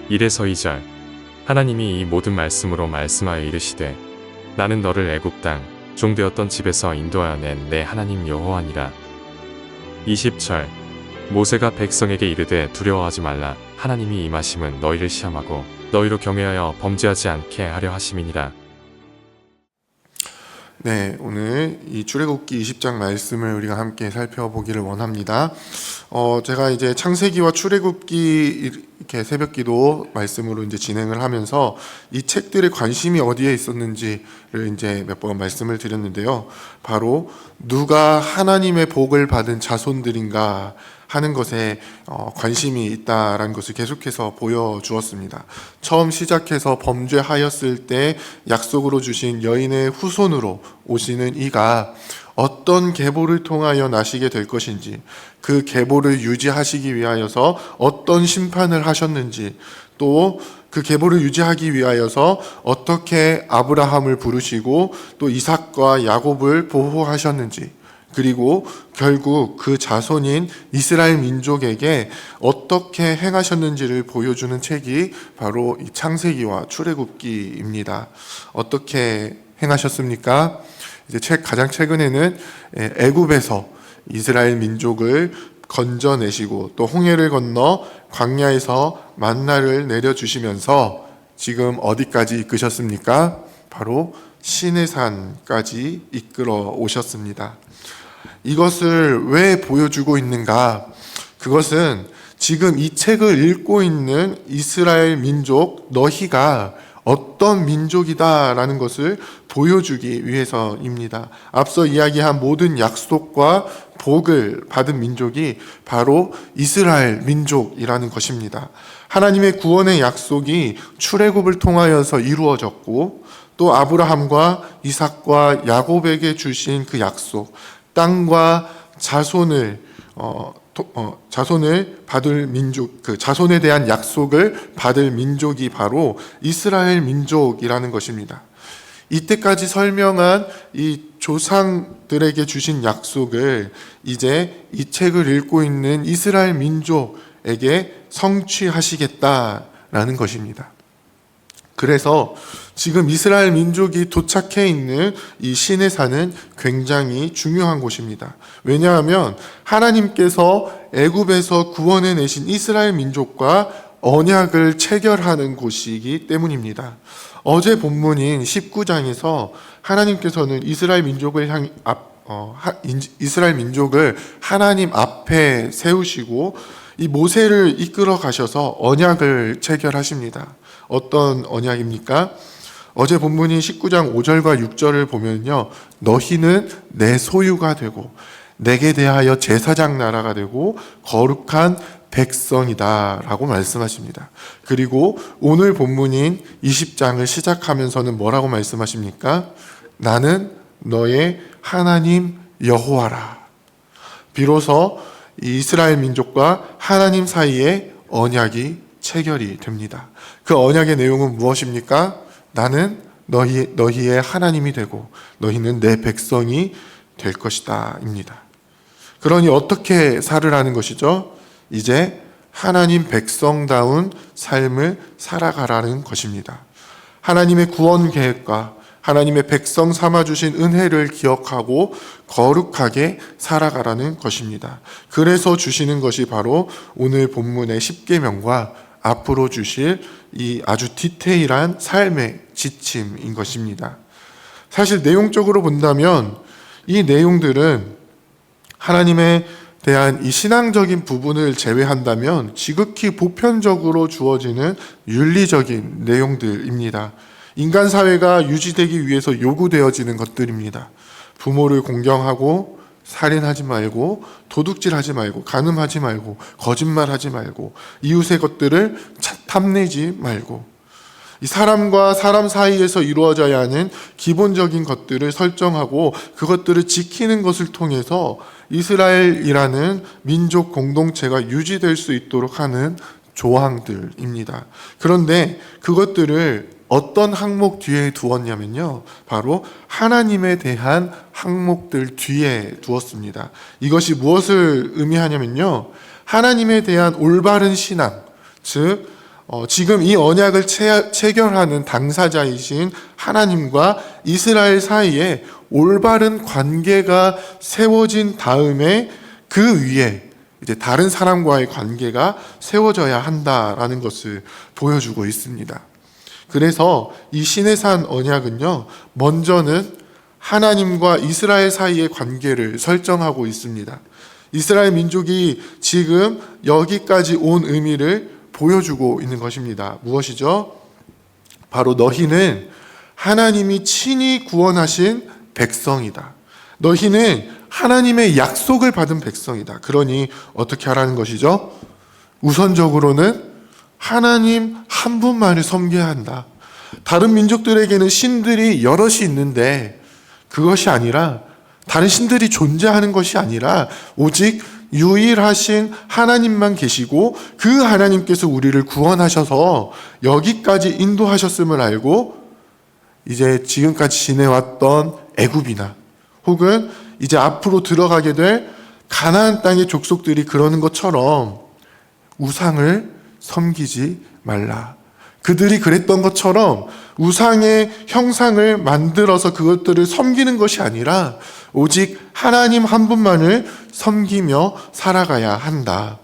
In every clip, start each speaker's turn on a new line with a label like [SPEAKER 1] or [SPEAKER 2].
[SPEAKER 1] 1에서 2절. 하나님이 이 모든 말씀으로 말씀하여 이르시되 나는 너를 애굽 땅 종되었던 집에서 인도하여 낸 내 하나님 여호와니라. 20절. 모세가 백성에게 이르되 두려워하지 말라. 하나님이 임하심은 너희를 시험하고 너희로 경외하여 범죄하지 않게 하려 하심이니라.
[SPEAKER 2] 네, 오늘 이 출애굽기 20장 말씀을 우리가 함께 살펴보기를 원합니다. 제가 이제 창세기와 출애굽기 이렇게 새벽기도 말씀으로 이제 진행을 하면서 이 책들의 관심이 어디에 있었는지를 이제 몇 번 말씀을 드렸는데요. 바로 누가 하나님의 복을 받은 자손들인가 하는 것에 관심이 있다라는 것을 계속해서 보여주었습니다. 처음 시작해서 범죄하였을 때 약속으로 주신 여인의 후손으로 오시는 이가 어떤 계보를 통하여 나시게 될 것인지, 그 계보를 유지하시기 위하여서 어떤 심판을 하셨는지, 또 그 계보를 유지하기 위하여서 어떻게 아브라함을 부르시고 또 이삭과 야곱을 보호하셨는지, 그리고 결국 그 자손인 이스라엘 민족에게 어떻게 행하셨는지를 보여주는 책이 바로 이 창세기와 출애굽기입니다. 어떻게 행하셨습니까? 이제 가장 최근에는 애굽에서 이스라엘 민족을 건져내시고 또 홍해를 건너 광야에서 만나를 내려주시면서 지금 어디까지 이끄셨습니까? 바로 시내산까지 이끌어 오셨습니다. 이것을 왜 보여주고 있는가? 그것은 지금 이 책을 읽고 있는 이스라엘 민족 너희가 어떤 민족이다라는 것을 보여주기 위해서입니다. 앞서 이야기한 모든 약속과 복을 받은 민족이 바로 이스라엘 민족이라는 것입니다. 하나님의 구원의 약속이 출애굽을 통하여서 이루어졌고 또 아브라함과 이삭과 야곱에게 주신 그 약속, 땅과 자손을 받을 민족, 그 자손에 대한 약속을 받을 민족이 바로 이스라엘 민족이라는 것입니다. 이때까지 설명한 이 조상들에게 주신 약속을 이제 이 책을 읽고 있는 이스라엘 민족에게 성취하시겠다라는 것입니다. 그래서 지금 이스라엘 민족이 도착해 있는 이 시내산은 굉장히 중요한 곳입니다. 왜냐하면 하나님께서 애굽에서 구원해 내신 이스라엘 민족과 언약을 체결하는 곳이기 때문입니다. 어제 본문인 19장에서 하나님께서는 이스라엘 민족을 이스라엘 민족을 하나님 앞에 세우시고 이 모세를 이끌어 가셔서 언약을 체결하십니다. 어떤 언약입니까? 어제 본문인 19장 5절과 6절을 보면요, 너희는 내 소유가 되고 내게 대하여 제사장 나라가 되고 거룩한 백성이다 라고 말씀하십니다. 그리고 오늘 본문인 20장을 시작하면서는 뭐라고 말씀하십니까? 나는 너의 하나님 여호와라. 비로소 이스라엘 민족과 하나님 사이에 언약이 체결이 됩니다. 그 언약의 내용은 무엇입니까? 나는 너희의 하나님이 되고 너희는 내 백성이 될 것이다 입니다. 그러니 어떻게 살으라는 것이죠? 이제 하나님 백성다운 삶을 살아가라는 것입니다. 하나님의 구원 계획과 하나님의 백성 삼아주신 은혜를 기억하고 거룩하게 살아가라는 것입니다. 그래서 주시는 것이 바로 오늘 본문의 십계명과 앞으로 주실 이 아주 디테일한 삶의 지침인 것입니다. 사실 내용적으로 본다면 이 내용들은 하나님에 대한 이 신앙적인 부분을 제외한다면 지극히 보편적으로 주어지는 윤리적인 내용들입니다. 인간 사회가 유지되기 위해서 요구되어지는 것들입니다. 부모를 공경하고 살인하지 말고 도둑질하지 말고 간음하지 말고 거짓말하지 말고 이웃의 것들을 탐내지 말고 이 사람과 사람 사이에서 이루어져야 하는 기본적인 것들을 설정하고 그것들을 지키는 것을 통해서 이스라엘이라는 민족 공동체가 유지될 수 있도록 하는 조항들입니다. 그런데 그것들을 어떤 항목 뒤에 두었냐면요, 바로 하나님에 대한 항목들 뒤에 두었습니다. 이것이 무엇을 의미하냐면요, 하나님에 대한 올바른 신앙, 즉 지금 이 언약을 체결하는 당사자이신 하나님과 이스라엘 사이에 올바른 관계가 세워진 다음에 그 위에 이제 다른 사람과의 관계가 세워져야 한다라는 것을 보여주고 있습니다. 그래서 이 시내산 언약은요, 먼저는 하나님과 이스라엘 사이의 관계를 설정하고 있습니다. 이스라엘 민족이 지금 여기까지 온 의미를 보여주고 있는 것입니다. 무엇이죠? 바로 너희는 하나님이 친히 구원하신 백성이다. 너희는 하나님의 약속을 받은 백성이다. 그러니 어떻게 하라는 것이죠? 우선적으로는 하나님 한 분만을 섬겨야 한다. 다른 민족들에게는 신들이 여럿이 있는데 그것이 아니라, 다른 신들이 존재하는 것이 아니라 오직 유일하신 하나님만 계시고 그 하나님께서 우리를 구원하셔서 여기까지 인도하셨음을 알고 이제 지금까지 지내왔던 애굽이나 혹은 이제 앞으로 들어가게 될 가나안 땅의 족속들이 그러는 것처럼 우상을 섬기지 말라. 그들이 그랬던 것처럼 우상의 형상을 만들어서 그것들을 섬기는 것이 아니라 오직 하나님 한 분만을 섬기며 살아가야 한다.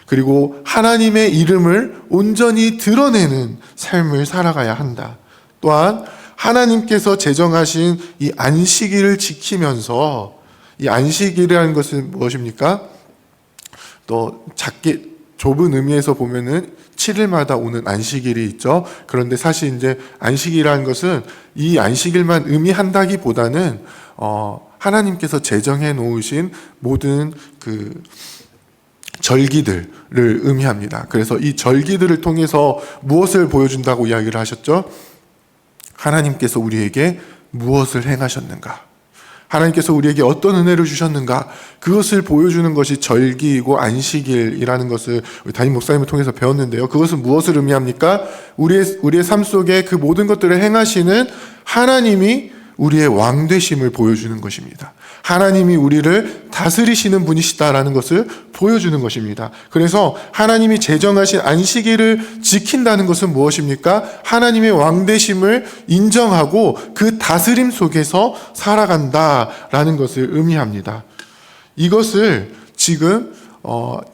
[SPEAKER 2] 그리고 하나님의 이름을 온전히 드러내는 삶을 살아가야 한다. 또한 하나님께서 제정하신 이 안식일을 지키면서, 이 안식일이라는 것은 무엇입니까? 또 작게 좁은 의미에서 보면은 7일마다 오는 안식일이 있죠. 그런데 사실 이제 안식이라는 것은 이 안식일만 의미한다기보다는 하나님께서 제정해 놓으신 모든 그 절기들을 의미합니다. 그래서 이 절기들을 통해서 무엇을 보여준다고 이야기를 하셨죠? 하나님께서 우리에게 무엇을 행하셨는가? 하나님께서 우리에게 어떤 은혜를 주셨는가? 그것을 보여주는 것이 절기이고 안식일이라는 것을 담임 목사님을 통해서 배웠는데요. 그것은 무엇을 의미합니까? 우리의 삶 속에 그 모든 것들을 행하시는 하나님이 우리의 왕 되심을 보여주는 것입니다. 하나님이 우리를 다스리시는 분이시다라는 것을 보여주는 것입니다. 그래서 하나님이 제정하신 안식일을 지킨다는 것은 무엇입니까? 하나님의 왕 되심을 인정하고 그 다스림 속에서 살아간다라는 것을 의미합니다. 이것을 지금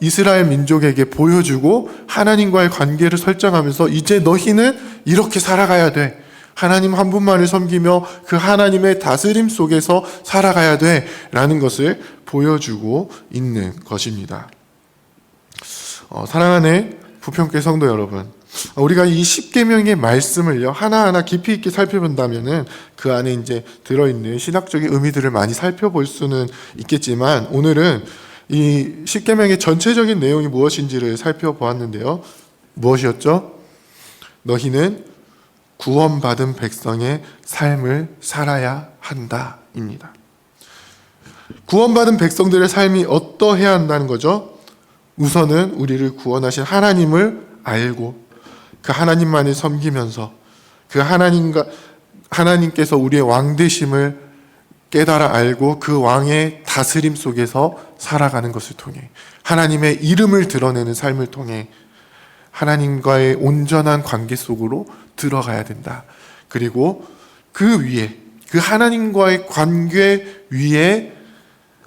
[SPEAKER 2] 이스라엘 민족에게 보여주고 하나님과의 관계를 설정하면서 이제 너희는 이렇게 살아가야 돼. 하나님 한 분만을 섬기며 그 하나님의 다스림 속에서 살아가야 돼 라는 것을 보여주고 있는 것입니다. 사랑하는 부평교회 성도 여러분, 우리가 이 10계명의 말씀을요 하나하나 깊이 있게 살펴본다면은 그 안에 이제 들어있는 신학적인 의미들을 많이 살펴볼 수는 있겠지만, 오늘은 이 10계명의 전체적인 내용이 무엇인지를 살펴보았는데요. 무엇이었죠? 너희는 구원받은 백성의 삶을 살아야 한다입니다. 구원받은 백성들의 삶이 어떠해야 한다는 거죠? 우선은 우리를 구원하신 하나님을 알고 그 하나님만을 섬기면서 그 하나님께서 우리의 왕 되심을 깨달아 알고 그 왕의 다스림 속에서 살아가는 것을 통해, 하나님의 이름을 드러내는 삶을 통해 하나님과의 온전한 관계 속으로 들어가야 된다. 그리고 그 위에, 그 하나님과의 관계 위에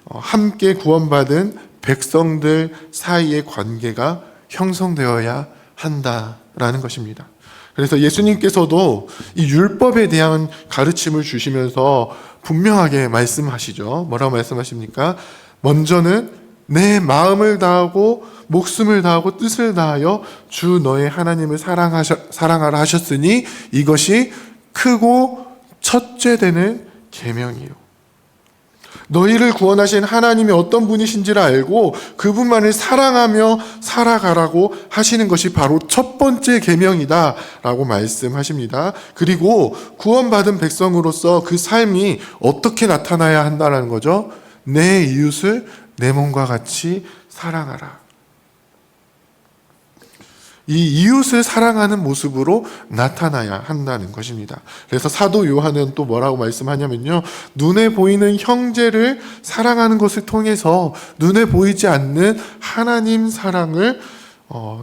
[SPEAKER 2] 함께 구원받은 백성들 사이의 관계가 형성되어야 한다라는 것입니다. 그래서 예수님께서도 이 율법에 대한 가르침을 주시면서 분명하게 말씀하시죠. 뭐라고 말씀하십니까? 먼저는 내 마음을 다하고 목숨을 다하고 뜻을 다하여 주 너의 하나님을 사랑하라 하셨으니 이것이 크고 첫째 되는 계명이요. 너희를 구원하신 하나님이 어떤 분이신지를 알고 그분만을 사랑하며 살아가라고 하시는 것이 바로 첫 번째 계명이다 라고 말씀하십니다. 그리고 구원받은 백성으로서 그 삶이 어떻게 나타나야 한다는 거죠? 내 이웃을 내 몸과 같이 사랑하라. 이 이웃을 사랑하는 모습으로 나타나야 한다는 것입니다. 그래서 사도 요한은 또 뭐라고 말씀하냐면요, 눈에 보이는 형제를 사랑하는 것을 통해서 눈에 보이지 않는 하나님 사랑을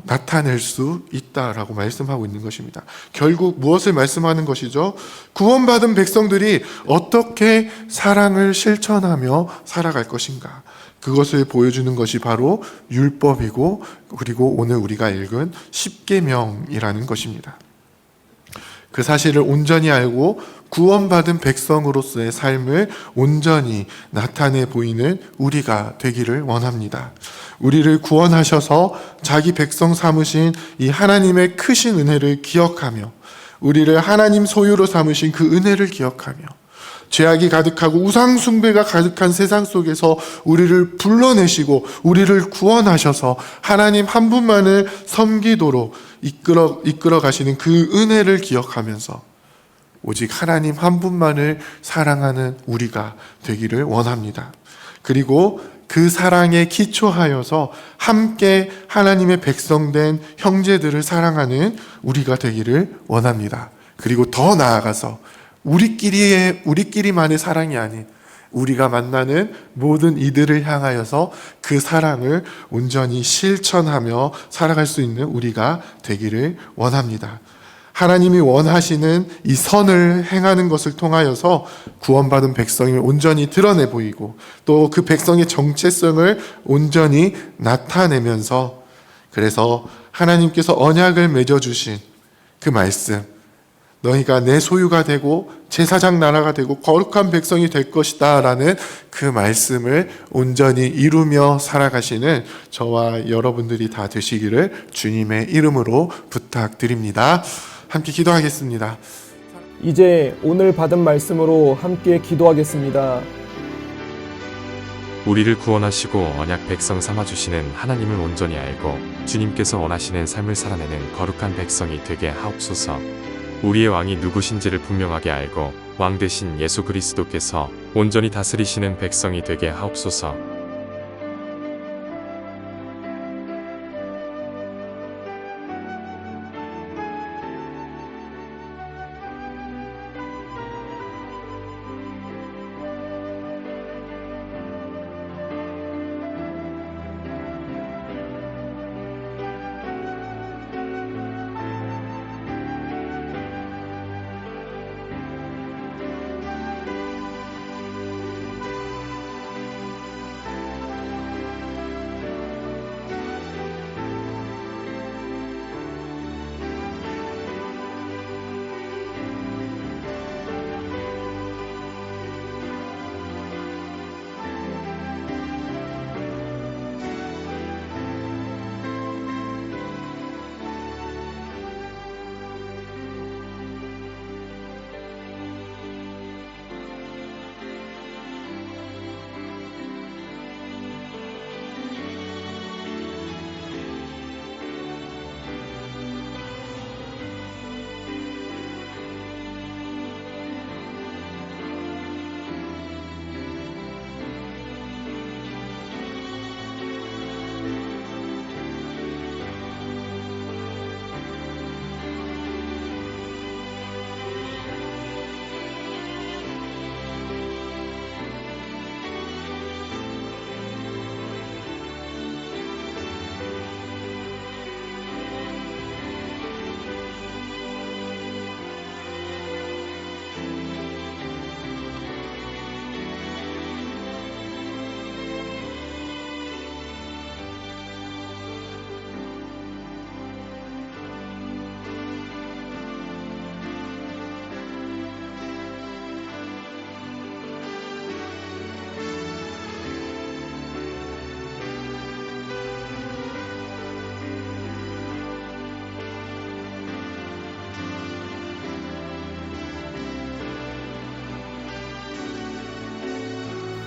[SPEAKER 2] 나타낼 수 있다라고 말씀하고 있는 것입니다. 결국 무엇을 말씀하는 것이죠? 구원받은 백성들이 어떻게 사랑을 실천하며 살아갈 것인가? 그것을 보여주는 것이 바로 율법이고, 그리고 오늘 우리가 읽은 십계명이라는 것입니다. 그 사실을 온전히 알고 구원받은 백성으로서의 삶을 온전히 나타내 보이는 우리가 되기를 원합니다. 우리를 구원하셔서 자기 백성 삼으신 이 하나님의 크신 은혜를 기억하며, 우리를 하나님 소유로 삼으신 그 은혜를 기억하며, 죄악이 가득하고 우상 숭배가 가득한 세상 속에서 우리를 불러내시고 우리를 구원하셔서 하나님 한 분만을 섬기도록 이끌어 가시는 그 은혜를 기억하면서 오직 하나님 한 분만을 사랑하는 우리가 되기를 원합니다. 그리고 그 사랑에 기초하여서 함께 하나님의 백성된 형제들을 사랑하는 우리가 되기를 원합니다. 그리고 더 나아가서 우리끼리만의 사랑이 아닌 우리가 만나는 모든 이들을 향하여서 그 사랑을 온전히 실천하며 살아갈 수 있는 우리가 되기를 원합니다. 하나님이 원하시는 이 선을 행하는 것을 통하여서 구원받은 백성을 온전히 드러내 보이고, 또 그 백성의 정체성을 온전히 나타내면서, 그래서 하나님께서 언약을 맺어주신 그 말씀, 너희가 내 소유가 되고 제사장 나라가 되고 거룩한 백성이 될 것이다 라는 그 말씀을 온전히 이루며 살아가시는 저와 여러분들이 다 되시기를 주님의 이름으로 부탁드립니다. 함께 기도하겠습니다.
[SPEAKER 3] 이제 오늘 받은 말씀으로 함께 기도하겠습니다.
[SPEAKER 1] 우리를 구원하시고 언약 백성 삼아주시는 하나님을 온전히 알고 주님께서 원하시는 삶을 살아내는 거룩한 백성이 되게 하옵소서. 우리의 왕이 누구신지를 분명하게 알고 왕 대신 예수 그리스도께서 온전히 다스리시는 백성이 되게 하옵소서.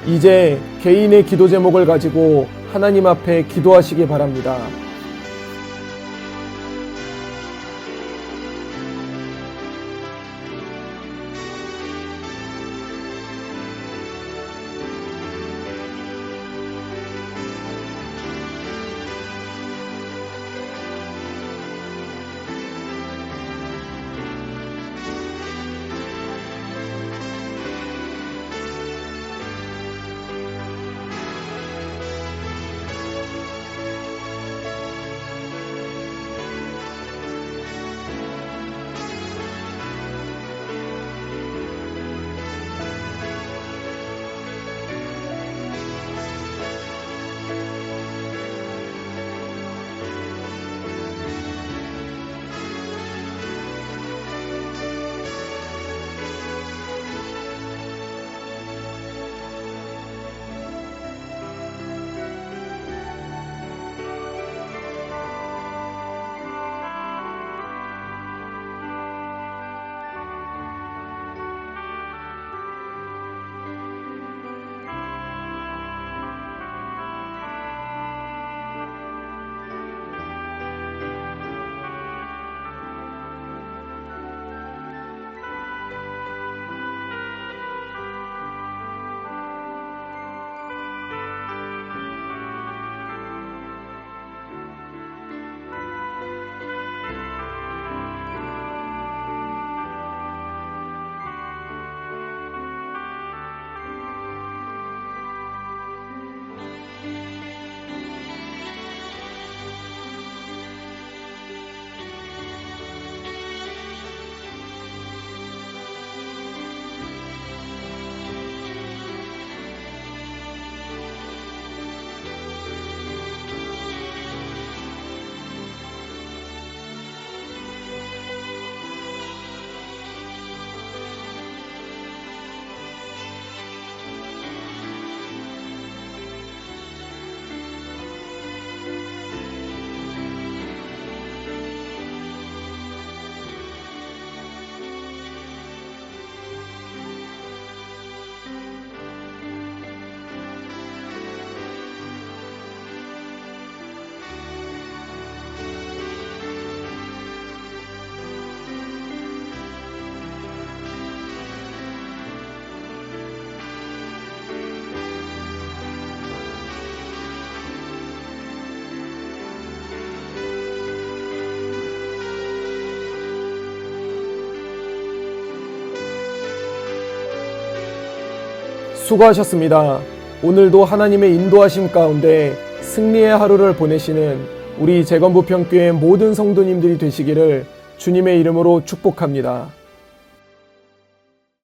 [SPEAKER 3] 이제 개인의 기도 제목을 가지고 하나님 앞에 기도하시기 바랍니다. 수고하셨습니다. 오늘도 하나님의 인도하심 가운데 승리의 하루를 보내시는 우리 재건부평교회 모든 성도님들이 되시기를 주님의 이름으로 축복합니다.